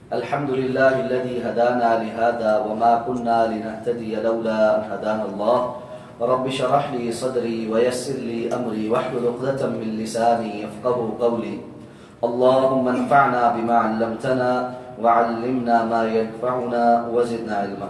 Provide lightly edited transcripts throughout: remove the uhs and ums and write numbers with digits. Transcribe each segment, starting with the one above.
الحمد لله الذي هدانا لهذا وما كنا لنهتدي لولا أن هدانا الله رب اشرح لي صدري ويسر لي أمري واحلل عقدة من لساني يفقهوا قولي اللهم انفعنا بما علمتنا وعلمنا ما ينفعنا وزدنا علما.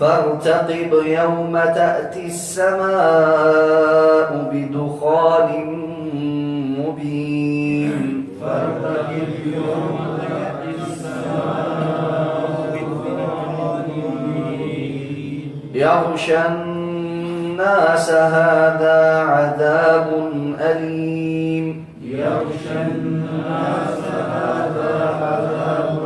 فارتقب يوم تأتي السماء بدخان مبين. فارتقب يوم تأتي السماء بدخان مبين. يغشى الناس هذا عذاب أليم. يغشى الناس هذا عذاب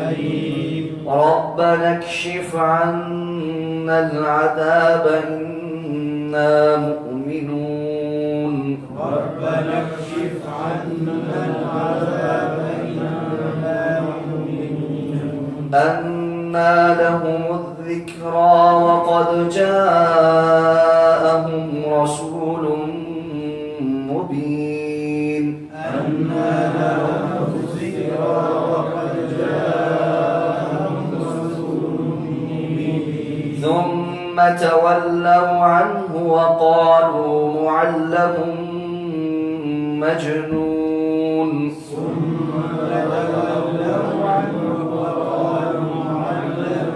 أليم. ربنا اكشف عنا العذاب إنا مؤمنون. ربنا اكشف عنا العذاب إنا مؤمنون. أنى لهم الذكرى وقد جاءهم رسول مبين. أنى لهم الذكرى وقد جاءهم رسول مبين. ثم تولوا عنه وقالوا معلم مجنون. ثم تولوا عنه وقالوا معلم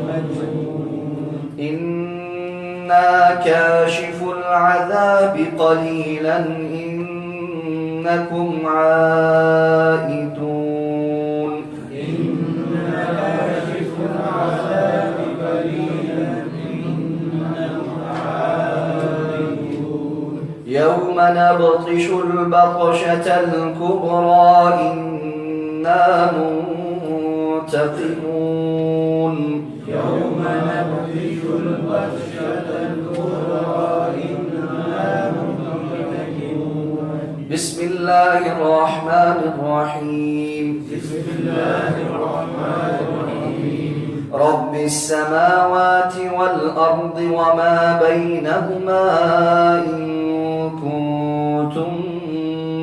مجنون. إنا كاشف العذاب قليلا إنكم عائدون. إنا كاشف العذاب قليلا إنكم عائدون. يوم نبطش البطشة الكبرى إنا منتقمون. يوم نبطش البطشة الكبرى إنا منتقمون. بسم الله الرحمن الرحيم. بسم الله الرحمن الرحيم. رب السماوات والأرض وما بينهما إن كنتم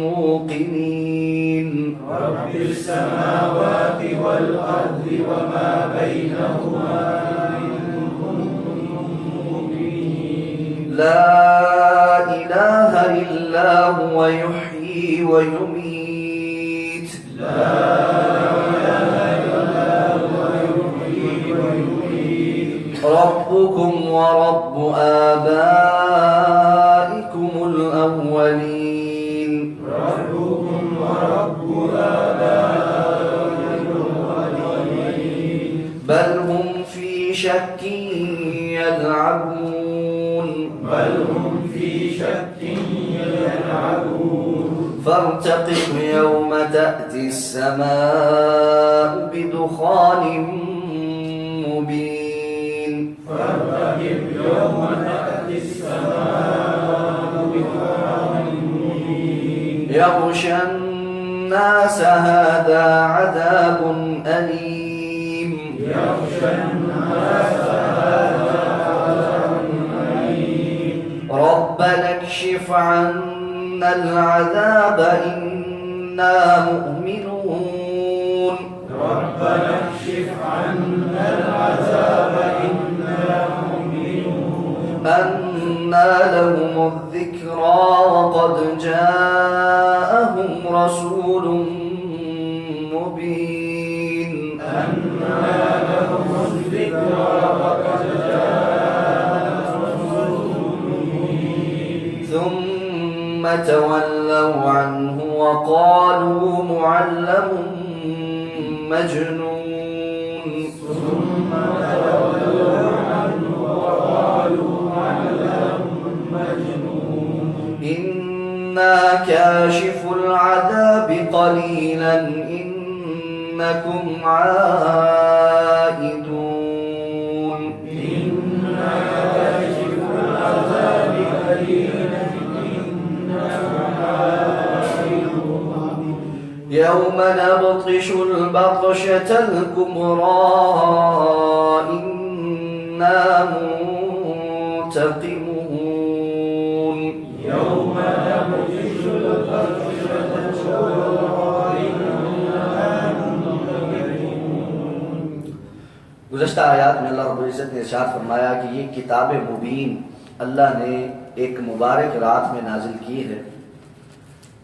موقنين. رب السماوات والأرض وما بينهما إن كنتم موقنين. لا إله إلا هو يحيي ويميت. لا إله إلا هو يحيي ويميت. ربكم ورب آبائكم الأولين. ربكم ورب آبائكم الأولين. بل هم في شك يلعبون. بل هم في شك يلعبون. فارتقب يوم تأتي السماء بدخان مبين. فارتقب يوم تأتي السماء بدخان مبين. يغشى الناس الناس هذا عذاب أليم يغشى الناس هذا عذاب أليم ربنا اكشف عنا العذاب إنا مؤمنون ربنا اكشف عنا العذاب إنا مؤمنون أنى لهم الذكرى وقد جاءهم رسول مبين أنى لهم الذكرى وقد جاءهم رسول مبين ثم تولوا عنه وقالوا معلم مجنون ثم تولوا عنه وقالوا معلم مجنون إنا كاشف العذاب قليلا إنكم عائدون إنا كاشف العذاب قليلا يوم نبطش البطشة الكبرى إنا منتقمون يوم نبطش البطشة الكبرى إنا منتقمون گزشتہ آیات میں اللہ رب العزت نے ارشاد فرمایا کہ یہ کتاب مبین اللہ نے ایک مبارک رات میں نازل کی ہے،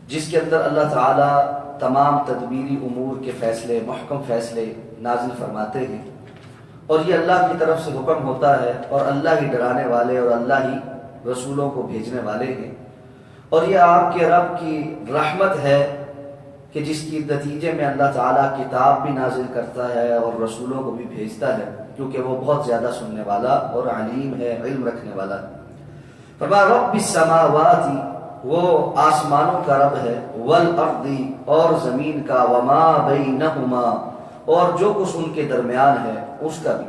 جس کے اندر اللہ تعالیٰ تمام تدبیری امور کے فیصلے، محکم فیصلے نازل فرماتے ہیں، اور یہ اللہ کی طرف سے حکم ہوتا ہے، اور اللہ ہی ڈرانے والے اور اللہ ہی رسولوں کو بھیجنے والے ہیں، اور یہ آپ کے رب کی رحمت ہے کہ جس کی نتیجے میں اللہ تعالیٰ کتاب بھی نازل کرتا ہے اور رسولوں کو بھی بھیجتا ہے، کیونکہ وہ بہت زیادہ سننے والا اور علیم ہے، علم رکھنے والا ہے۔ فرمایا رب السماوات، وہ آسمانوں کا رب ہے، والارض، اور زمین کا، وما بینہما، اور جو کچھ ان کے درمیان ہے اس کا بھی،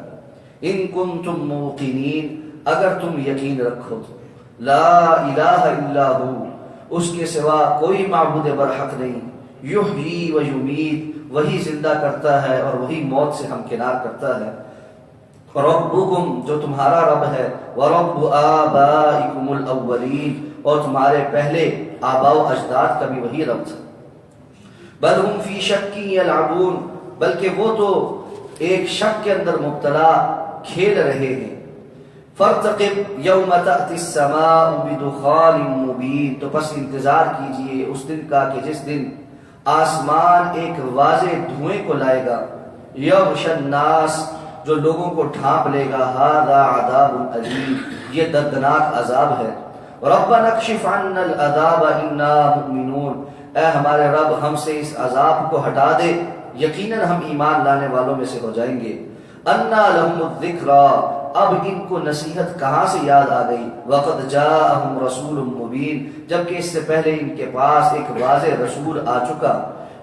ان کنتم موقنین، اگر تم یقین رکھو تو، لا الہ الا ہو، اس کے سوا کوئی معبود برحق نہیں، یحیی و یمیت، وہی زندہ کرتا ہے اور وہی موت سے ہمکنار کرتا ہے، ربکم، جو تمہارا رب ہے، ورب آبائکم الاولین، اور تمہارے پہلے آباء و اجداد کا بھی وہی رب تھا، بل ہم فی شک یلعبون، بلکہ وہ تو ایک شک کے اندر مبتلا کھیل رہے ہیں، فارتقب یوم تأتی السماء بدخان مبین، تو پس انتظار کیجئے اس دن کا کہ جس دن آسمان ایک واضح دھوئیں کو لائے گا، یغشی الناس، جو لوگوں کو ڈھانپ لے گا، ھذا عذاب علیم، یہ دردناک عذاب ہے، ربنا اکشف عنا العذاب انا مؤمنون، اے ہمارے رب ہم سے اس عذاب کو ہٹا دے، یقیناً ہم ایمان لانے والوں میں سے ہو جائیں گے، انا لهم الذکریٰ، اب ان کو نصیحت کہاں سے یاد آ گئی، وقد جاءہم رسول مبین، جبکہ اس سے پہلے ان کے پاس ایک واضح رسول آ چکا،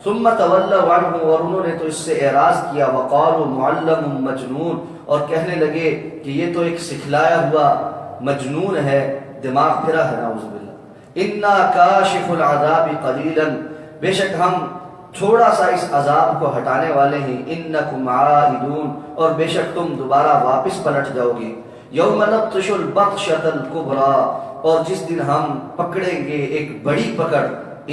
ثم تولوا عنہ، اور انہوں نے تو اس سے اعراض کیا، وقالوا معلم مجنون، اور کہنے لگے کہ یہ تو ایک سکھلایا ہوا مجنون ہے، دماغ پھرا ہے، نعوذ باللہ، انا کاشف العذاب قلیلا، بے شک ہم تھوڑا سا اس عذاب کو ہٹانے والے ہیں، انکم عائدون، اور بے شک تم دوبارہ واپس پلٹ جاؤ گے، یوم نبطش البطشۃ الکبریٰ، اور جس دن ہم پکڑیں گے ایک بڑی پکڑ،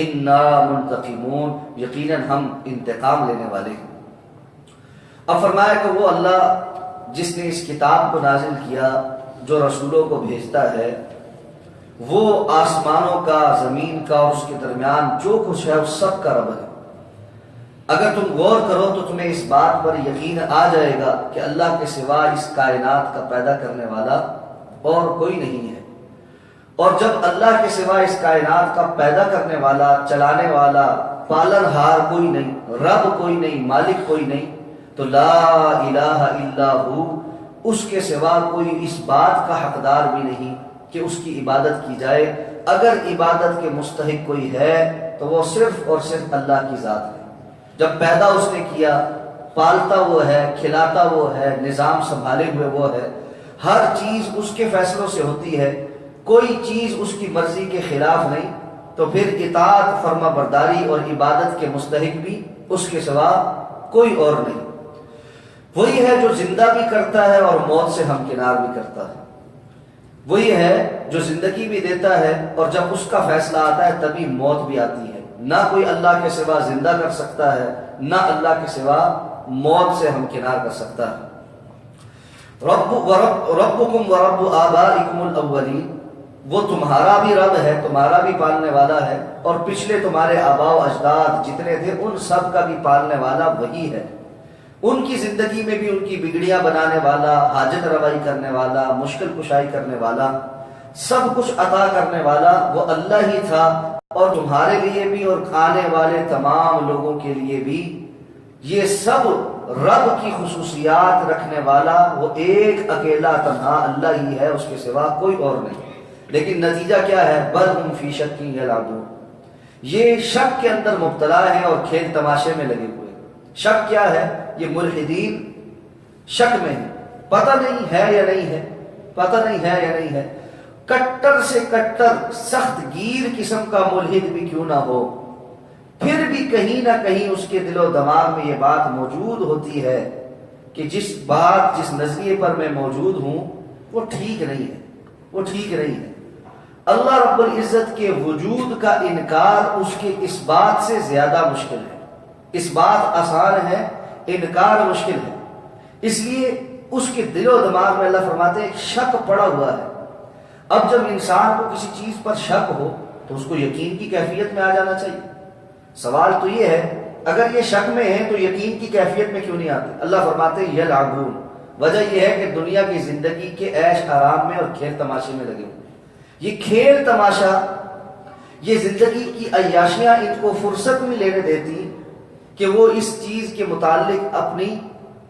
انا منتقمون، یقیناً ہم انتقام لینے والے ہیں۔ اب فرمایا کہ وہ اللہ جس نے اس کتاب کو نازل کیا، جو رسولوں کو بھیجتا ہے، وہ آسمانوں کا، زمین کا اور اس کے درمیان جو کچھ ہے اس سب کا رب ہے۔ اگر تم غور کرو تو تمہیں اس بات پر یقین آ جائے گا کہ اللہ کے سوا اس کائنات کا پیدا کرنے والا اور کوئی نہیں ہے، اور جب اللہ کے سوا اس کائنات کا پیدا کرنے والا، چلانے والا، پالن ہار کوئی نہیں، رب کوئی نہیں، مالک کوئی نہیں، تو لا الہ الا ہو، اس کے سوا کوئی اس بات کا حقدار بھی نہیں کہ اس کی عبادت کی جائے، اگر عبادت کے مستحق کوئی ہے تو وہ صرف اور صرف اللہ کی ذات ہے۔ جب پیدا اس نے کیا، پالتا وہ ہے، کھلاتا وہ ہے، نظام سنبھالے ہوئے وہ ہے، ہر چیز اس کے فیصلوں سے ہوتی ہے، کوئی چیز اس کی مرضی کے خلاف نہیں، تو پھر اطاعت، فرما برداری اور عبادت کے مستحق بھی اس کے سوا کوئی اور نہیں۔ وہی ہے جو زندہ بھی کرتا ہے اور موت سے ہمکنار بھی کرتا ہے، وہی ہے جو زندگی بھی دیتا ہے اور جب اس کا فیصلہ آتا ہے تبھی موت بھی آتی ہے۔ نہ کوئی اللہ کے سوا زندہ کر سکتا ہے، نہ اللہ کے سوا موت سے ہمکنار کر سکتا ہے۔ ربکم ورب آبائکم الاولین، وہ تمہارا بھی رب ہے، تمہارا بھی پالنے والا ہے، اور پچھلے تمہارے آباء و اجداد جتنے تھے ان سب کا بھی پالنے والا وہی ہے۔ ان کی زندگی میں بھی ان کی بگڑیاں بنانے والا، حاجت روائی کرنے والا، مشکل کشائی کرنے والا، سب کچھ عطا کرنے والا وہ اللہ ہی تھا، اور تمہارے لیے بھی اور آنے والے تمام لوگوں کے لیے بھی یہ سب رب کی خصوصیات رکھنے والا وہ ایک اکیلا تنہا اللہ ہی ہے، اس کے سوا کوئی اور نہیں۔ لیکن نتیجہ کیا ہے؟ بل ہم فی شک یلعبون، یہ شک کے اندر مبتلا ہے اور کھیل تماشے میں لگے ہوئے۔ شک کیا ہے؟ یہ ملحدین شک میں ہے، پتہ نہیں ہے یا نہیں ہے، پتہ نہیں ہے یا نہیں ہے۔ کٹر سے کٹر سخت گیر قسم کا ملحد بھی کیوں نہ ہو، پھر بھی کہیں نہ کہیں اس کے دل و دماغ میں یہ بات موجود ہوتی ہے کہ جس نظریے پر میں موجود ہوں وہ ٹھیک نہیں ہے، وہ ٹھیک نہیں ہے۔ اللہ رب العزت کے وجود کا انکار اس کے اس بات سے زیادہ مشکل ہے۔ اس بات آسان ہے، انکار مشکل ہے۔ اس لیے اس کے دل و دماغ میں اللہ فرماتے ہیں ایک شک پڑا ہوا ہے۔ اب جب انسان کو کسی چیز پر شک ہو تو اس کو یقین کی کیفیت میں آ جانا چاہیے۔ سوال تو یہ ہے اگر یہ شک میں ہے تو یقین کی کیفیت میں کیوں نہیں آتے؟ اللہ فرماتے ہیں یلعبون، وجہ یہ ہے کہ دنیا کی زندگی کے عیش آرام میں اور کھیل تماشے میں لگے ہوئے۔ یہ کھیل تماشا، یہ زندگی کی عیاشیاں ان کو فرصت میں لینے دیتی کہ وہ اس چیز کے متعلق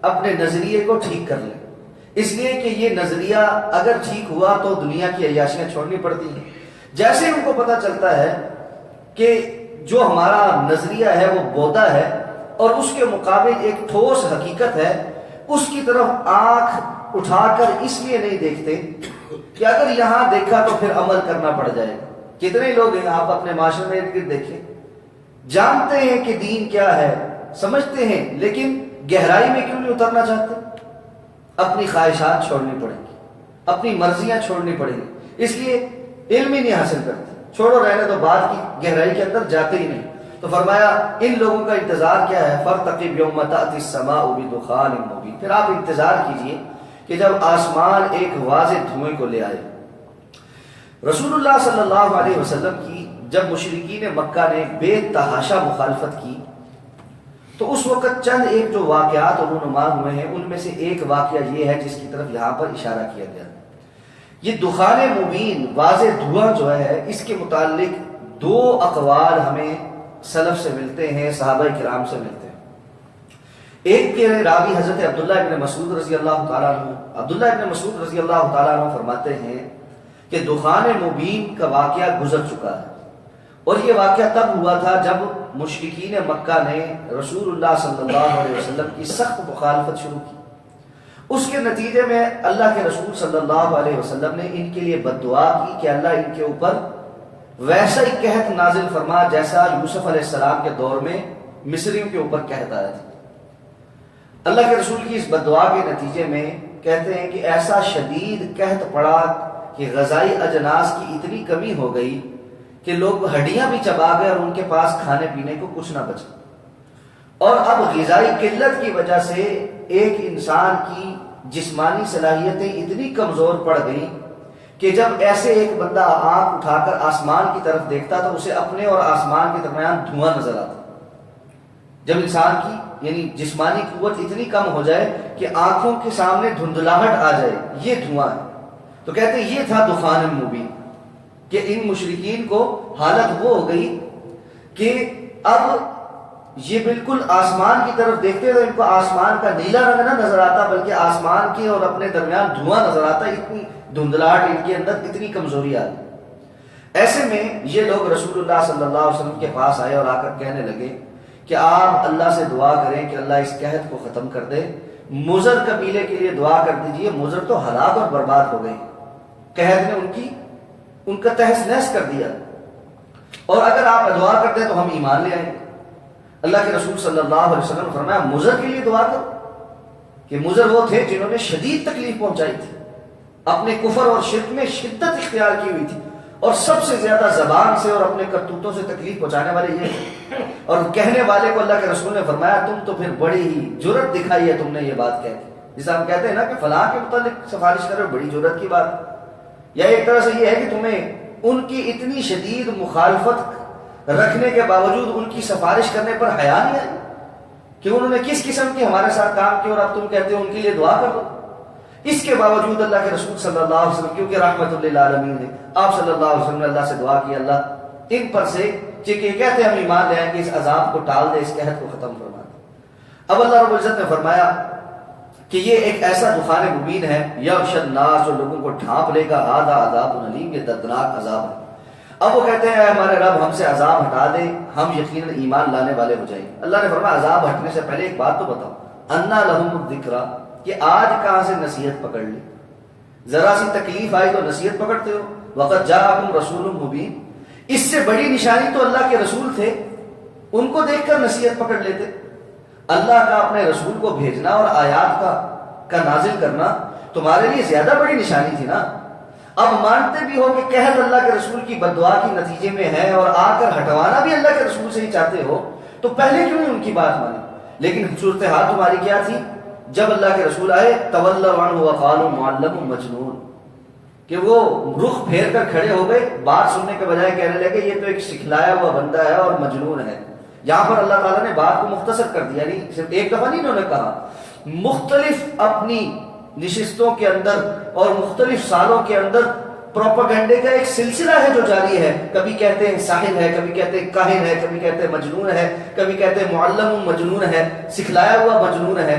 اپنے نظریے کو ٹھیک کر لیں، اس لیے کہ یہ نظریہ اگر ٹھیک ہوا تو دنیا کی عیاشیاں چھوڑنی پڑتی ہیں۔ جیسے ان کو پتہ چلتا ہے کہ جو ہمارا نظریہ ہے وہ بودا ہے اور اس کے مقابل ایک ٹھوس حقیقت ہے، اس کی طرف آنکھ اٹھا کر اس لیے نہیں دیکھتے کہ اگر یہاں دیکھا تو پھر عمل کرنا پڑ جائے گا۔ کتنے لوگ ہیں آپ اپنے معاشرے میں ارد گرد دیکھیں، جانتے ہیں کہ دین کیا ہے، سمجھتے ہیں، لیکن گہرائی میں کیوں نہیں اترنا چاہتے؟ اپنی خواہشات چھوڑنی پڑیں گی، اپنی مرضیاں چھوڑنی پڑیں گی، اس لیے علم ہی نہیں حاصل کرتے۔ چھوڑو رہنے تو بات کی گہرائی کے اندر جاتے ہی نہیں۔ تو فرمایا ان لوگوں کا انتظار کیا ہے؟ فارتقب یوم تأتی السماء بدخان مبین، پھر آپ انتظار کیجئے کہ جب آسمان ایک واضح دھوئیں کو لے آئے۔ رسول اللہ صلی اللہ علیہ وسلم کی جب مشرکین مکہ نے بے تحاشا مخالفت کی تو اس وقت چند ایک جو واقعات رونما ہوئے ہیں ان میں سے ایک واقعہ یہ ہے جس کی طرف یہاں پر اشارہ کیا گیا۔ یہ دخان مبین، واضح دھواں جو ہے، اس کے متعلق دو اقوال ہمیں سلف سے ملتے ہیں، صحابہ کرام سے ملتے ہیں۔ ایک کے راوی حضرت عبداللہ ابن مسعود رضی اللہ تعالیٰ عنہ، عبداللہ ابن مسعود رضی اللہ تعالیٰ عنہ فرماتے ہیں کہ دخان مبین کا واقعہ گزر چکا ہے، اور یہ واقعہ تب ہوا تھا جب مشرکین مکہ نے رسول اللہ صلی اللہ علیہ وسلم کی سخت مخالفت شروع کی۔ اس کے نتیجے میں اللہ کے رسول صلی اللہ علیہ وسلم نے ان کے لیے بد دعا کی کہ اللہ ان کے اوپر ویسا ہی قحط نازل فرما جیسا یوسف علیہ السلام کے دور میں مصریوں کے اوپر قحط آیا تھا۔ اللہ کے رسول کی اس بد دعا کے نتیجے میں کہتے ہیں کہ ایسا شدید قحط پڑا کہ غذائی اجناس کی اتنی کمی ہو گئی کہ لوگ ہڈیاں بھی چبا گئے اور ان کے پاس کھانے پینے کو کچھ نہ بچا۔ اور اب غذائی قلت کی وجہ سے ایک انسان کی جسمانی صلاحیتیں اتنی کمزور پڑ گئیں کہ جب ایسے ایک بندہ آنکھ اٹھا کر آسمان کی طرف دیکھتا تو اسے اپنے اور آسمان کے درمیان دھواں نظر آتا۔ جب انسان کی یعنی جسمانی قوت اتنی کم ہو جائے کہ آنکھوں کے سامنے دھندلاہٹ آ جائے، یہ دھواں ہے۔ تو کہتے ہیں یہ تھا دخان مبین، کہ ان مشرکین کو حالت وہ ہو گئی کہ اب یہ بالکل آسمان کی طرف دیکھتے تو ان کو آسمان کا نیلا رنگ نہ نظر آتا بلکہ آسمان کے اور اپنے درمیان دھواں نظر آتا، اتنی دھندلاہٹ ان کے اندر، اتنی کمزوری آتی۔ ایسے میں یہ لوگ رسول اللہ صلی اللہ علیہ وسلم کے پاس آئے اور آ کر کہنے لگے کہ آپ اللہ سے دعا کریں کہ اللہ اس قحط کو ختم کر دے، مضر قبیلے کے لیے دعا کر دیجئے، مضر تو ہلاک اور برباد ہو گئی، قحط نے ان کا تہس نہس کر دیا۔ اور اگر آپ دعا کرتے ہیں تو ہم ایمان لے آئیں گے۔ اللہ کے رسول صلی اللہ علیہ وسلم نے فرمایا مضر کے لیے دعا کرو، کہ مضر وہ تھے جنہوں نے شدید تکلیف پہنچائی تھی، اپنے کفر اور شرک میں شدت اختیار کی ہوئی تھی، اور سب سے زیادہ زبان سے اور اپنے کرتوتوں سے تکلیف پہنچانے والے یہ ہیں۔ اور کہنے والے کو اللہ کے رسول نے فرمایا تم تو پھر بڑی ہی جرأت دکھائی ہے تم نے یہ بات کہہ کے، جسے ہم کہتے ہیں نا کہ فلاں کے متعلق سفارش کرو، بڑی جرأت کی بات، یا ایک طرح سے یہ ہے کہ تمہیں ان کی اتنی شدید مخالفت رکھنے کے باوجود ان کی سفارش کرنے پر حیا نہیں آئی کہ انہوں نے کس قسم کی ہمارے ساتھ کام کیا، اور اب تم کہتے ہو ان کے لیے دعا کر دو۔ اس کے باوجود اللہ کے رسول صلی اللہ علیہ وسلم کیونکہ رحمت للعالمین ہے، آپ صلی اللہ علیہ وسلم نے اللہ سے دعا کی اللہ ان پر سے کہ کہتے ہم ایمان لے آئیں کہ اس عذاب کو ٹال دے، اس قحط کو ختم فرما دے۔ اب اللہ رب العزت نے فرمایا کہ یہ ایک ایسا دخان مبین ہے یغشی الناس، جو لوگوں کو ڈھانپ لے گا، ھذا عذاب علیم، یہ دردناک عذاب ہے۔ اب وہ کہتے ہیں اے ہمارے رب ہم سے عذاب ہٹا دے، ہم یقیناً ایمان لانے والے ہو جائیں گے۔ اللہ نے فرمایا عذاب ہٹنے سے پہلے ایک بات تو بتاؤ، انا لہم الذکریٰ، کہ آج کہاں سے نصیحت پکڑ لی؟ ذرا سی تکلیف آئی تو نصیحت پکڑتے ہو۔ وقد جاءکم رسول مبین، اس سے بڑی نشانی تو اللہ کے رسول تھے، ان کو دیکھ کر نصیحت پکڑ لیتے۔ اللہ کا اپنے رسول کو بھیجنا اور آیات کا نازل کرنا تمہارے لیے زیادہ بڑی نشانی تھی نا۔ اب مانتے بھی ہو کہ قحط اللہ کے رسول کی بددعا کی نتیجے میں ہے، اور آ کر ہٹوانا بھی اللہ کے رسول سے ہی چاہتے ہو، تو پہلے کیوں نہیں ان کی بات مانی؟ لیکن صورتحال تمہاری کیا تھی؟ جب اللہ کے رسول آئے تولوا عنہ وقالوا معلم مجنون، کہ وہ رخ پھیر کر کھڑے ہو گئے، بات سننے کے بجائے کہنے لگے یہ تو ایک سکھلایا ہوا بندہ ہے اور مجنون ہے۔ یہاں پر اللہ تعالیٰ نے بات کو مختصر کر دیا، یعنی صرف ایک دفعہ نہیں انہوں نے کہا، مختلف اپنی نشستوں کے اندر اور مختلف سالوں کے اندر پروپیگنڈے کا ایک سلسلہ ہے جو جاری ہے۔ کبھی کہتے ہیں ساحر ہے، کبھی کہتے ہیں کاہن ہے، کبھی کہتے ہیں مجنون ہے، کبھی کہتے ہیں معلم مجنون ہے، سکھلایا ہوا مجنون ہے۔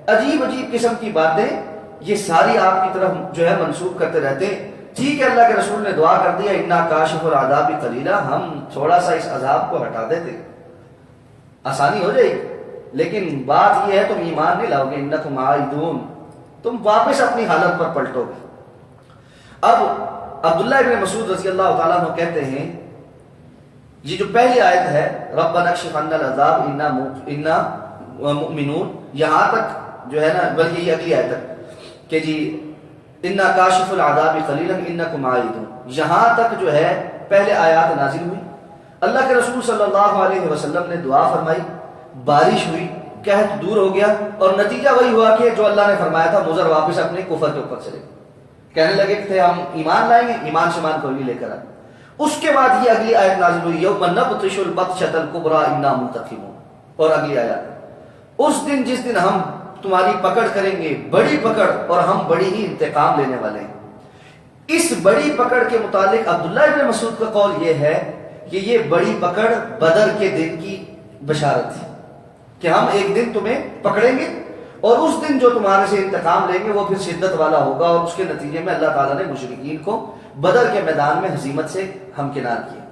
عجیب عجیب قسم کی باتیں یہ ساری آپ کی طرف جو ہے منسوخ کرتے رہتے ہیں۔ ٹھیک ہے اللہ کے رسول نے دعا کر دیا انا کاشف العذاب قلیلا، ہم تھوڑا سا اس عذاب کو ہٹا دیتے، آسانی ہو جائے گی، لیکن بات یہ ہے تم ایمان نہیں لاؤ گے، انکم عائدون، تم واپس اپنی حالت پر پلٹو گے۔ اب عبداللہ ابن مسعود رضی اللہ تعالیٰ عنہ کہتے ہیں یہ جو پہلی آیت ہے ربنا اکشف عنا العذاب انا مؤمنون، یہاں تک جو ہے نا، بلکہ یہ اگلی آیت تک کہ جی انا کاشف العذاب قلیلا انکم عائدون، یہاں تک جو ہے پہلے آیات نازل ہوئی۔ اللہ کے رسول صلی اللہ علیہ وسلم نے دعا فرمائی، بارش ہوئی، قحط دور ہو گیا، اور نتیجہ وہی ہوا کہ جو اللہ نے فرمایا تھا مضر واپس اپنے کفر کے اوپر چلے، کہنے لگے کہ ہم ایمان لائیں گے، ایمان شمان کوئی نہیں لے کر آئے۔ اس کے بعد یہ اگلی آیت نازل ہوئی یوم نبطش البطشۃ الکبریٰ انا منتقمون، اور اگلی آیت اس دن جس دن ہم تمہاری پکڑ کریں گے، بڑی پکڑ، اور ہم بڑی ہی انتقام لینے والے ہیں۔ اس بڑی پکڑ کے متعلق عبداللہ ابن مسعود کا قول یہ ہے کہ یہ بڑی پکڑ بدر کے دن کی بشارت تھی، کہ ہم ایک دن تمہیں پکڑیں گے اور اس دن جو تمہارے سے انتقام لیں گے وہ پھر شدت والا ہوگا، اور اس کے نتیجے میں اللہ تعالیٰ نے مشرکین کو بدر کے میدان میں ہزیمت سے ہمکنار کیا۔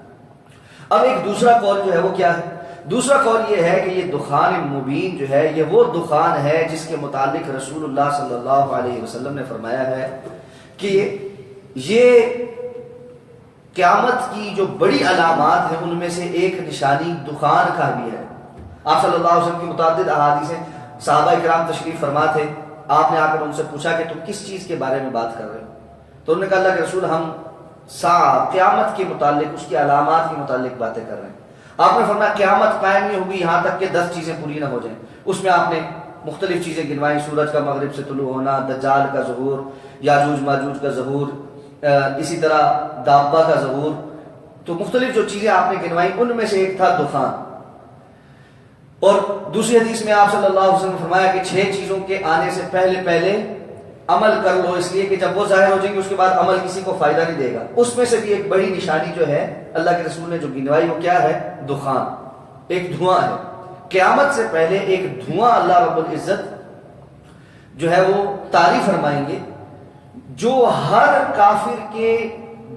اب ایک دوسرا قول جو ہے وہ کیا ہے؟ دوسرا قول یہ ہے کہ یہ دخان مبین جو ہے یہ وہ دخان ہے جس کے متعلق رسول اللہ صلی اللہ علیہ وسلم نے فرمایا ہے کہ یہ قیامت کی جو بڑی علامات ہیں ان میں سے ایک نشانی دخان کا بھی ہے۔ آپ صلی اللہ علیہ وسلم کی متعدد احادیث ہیں، صحابہ کرام تشریف فرما تھے، آپ نے آ کر ان سے پوچھا کہ تم کس چیز کے بارے میں بات کر رہے ہو؟ تو انہوں نے کہا اللہ کے رسول ہم قیامت کے متعلق، اس کی علامات کے متعلق باتیں کر رہے ہیں۔ آپ نے فرمایا قیامت قائم نہیں ہوگی یہاں تک کہ 10 چیزیں پوری نہ ہو جائیں۔ اس میں آپ نے مختلف چیزیں گنوائیں، سورج کا مغرب سے طلوع ہونا، دجال کا ظہور، یاجوج ماجوج کا ظہور، اسی طرح دابہ کا ظہور، تو مختلف جو چیزیں آپ نے گنوائیں ان میں سے ایک تھا دخان۔ اور دوسری حدیث میں آپ صلی اللہ علیہ وسلم نے فرمایا کہ 6 چیزوں کے آنے سے پہلے عمل کر لو، اس لیے کہ جب وہ ظاہر ہو جائیں گے اس کے بعد عمل کسی کو فائدہ نہیں دے گا۔ اس میں سے بھی ایک بڑی نشانی جو ہے اللہ کے رسول نے جو گنوائی وہ کیا ہے؟ دخان، ایک دھواں ہے۔ قیامت سے پہلے ایک دھواں اللہ رب العزت جو ہے وہ طاری فرمائیں گے، جو ہر کافر کے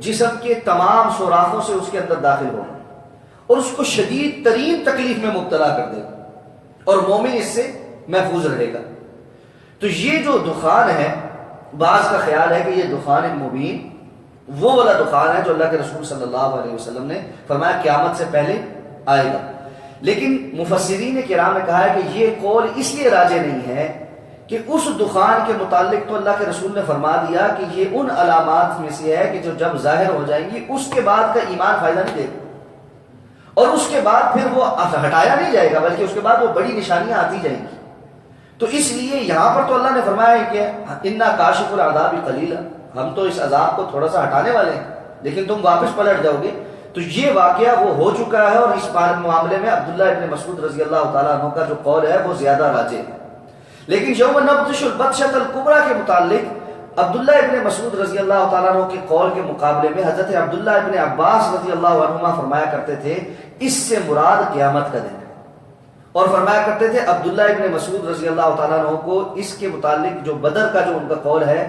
جسم کے تمام سوراخوں سے اس کے اندر داخل ہوگا اور اس کو شدید ترین تکلیف میں مبتلا کر دے گا، اور مومن اس سے محفوظ رہے گا۔ تو یہ جو دخان ہے، بعض کا خیال ہے کہ یہ دخان مبین وہ والا دخان ہے جو اللہ کے رسول صلی اللہ علیہ وسلم نے فرمایا قیامت سے پہلے آئے گا. لیکن مفسرین کرام نے کہا ہے کہ یہ قول اس لیے راجح نہیں ہے کہ اس دخان کے متعلق تو اللہ کے رسول نے فرما دیا کہ یہ ان علامات میں سے ہے کہ جو جب ظاہر ہو جائیں گی اس کے بعد کا ایمان فائدہ نہیں دے گا، اور اس کے بعد پھر وہ ہٹایا نہیں جائے گا، بلکہ اس کے بعد وہ بڑی نشانیاں آتی جائیں گی. تو اس لیے یہاں پر تو اللہ نے فرمایا ہے کہ انا کاشف العذاب قلیلا، ہم تو اس عذاب کو تھوڑا سا ہٹانے والے ہیں لیکن تم واپس پلٹ جاؤ گے. تو یہ واقعہ وہ ہو چکا ہے، اور اس معاملے میں عبداللہ ابن مسعود رضی اللہ تعالیٰ عنہ کا جو قول ہے وہ زیادہ راجح ہے. لیکن یوم نبطش البطشۃ الکبریٰ کے متعلق عبداللہ ابن مسعود رضی اللہ تعالیٰ عنہ کے قول کے مقابلے میں حضرت عبداللہ ابن عباس رضی اللہ عنہما فرمایا کرتے تھے اس سے مراد قیامت کا دن ہے، اور فرمایا کرتے تھے عبداللہ ابن مسعود رضی اللہ تعالیٰ عنہ کو اس کے متعلق جو بدر کا جو ان کا قول ہے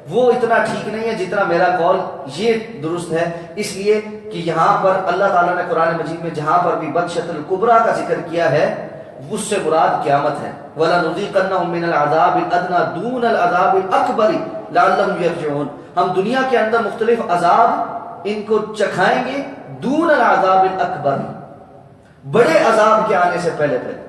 وہ اتنا ٹھیک نہیں ہے جتنا میرا قول یہ درست ہے، اس لیے کہ یہاں پر اللہ تعالیٰ نے قرآن مجید میں جہاں پر بھی بطشۃ الکبریٰ کا ذکر کیا ہے اس سے مراد قیامت ہے. وَلَنُذِيقَنَّهُم مِّنَ الْعَذَابِ الْأَدْنَىٰ دُونَ الْعَذَابِ الْأَكْبَرِ لَعَلَّهُمْ يَرْجِعُونَ، ہم دنیا کے اندر مختلف عذاب ان کو چکھائیں گے دون العذاب الاکبر، بڑے عذاب کے آنے سے پہلے پہلے،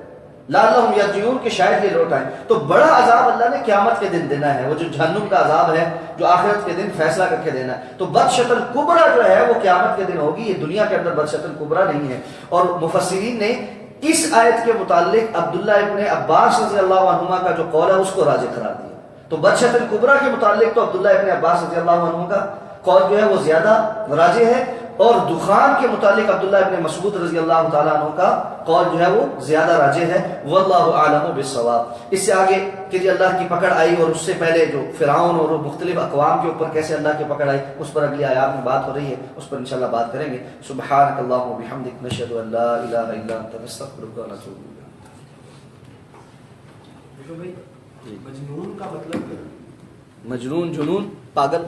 لعلہم یرجعون کہ شاید یہ لوٹ آئیں. تو بڑا عذاب اللہ نے قیامت کے دن دینا ہے، وہ جو جہنم کا عذاب ہے جو آخرت کے دن فیصلہ کر کے دینا ہے. تو بطشۃ الکبریٰ جو ہے وہ قیامت کے دن ہوگی، یہ دنیا کے اندر بطشۃ الکبریٰ نہیں ہے. اور مفسرین نے اس آیت کے متعلق عبداللہ ابن عباس رضی اللہ عنہما کا جو قول ہے اس کو راجح قرار دیا. تو بطشۃ الکبریٰ کے متعلق تو عبداللہ ابن عباس رضی اللہ عنہ کا قول جو ہے وہ زیادہ راجح ہے، اور دخان کے متعلق عبداللہ ابن مسعود رضی اللہ تعالیٰ عنہ کا قول جو ہے وہ زیادہ راجح ہے. واللہ اعلم بالصواب. اس سے آگے کہ جی اللہ کی پکڑ آئی، اور اس سے پہلے جو فرعون اور مختلف اقوام کے اوپر کیسے اللہ کی پکڑ آئی اس پر اگلی آیات میں بات ہو رہی ہے، اس پر انشاءاللہ بات کریں گے. سبحانک اللہم وبحمدک نشہد ان لا الہ الا انت نستغفرک ونتوب الیک. مجنون کا مطلب کیا؟ مجنون، جنون، پاگل.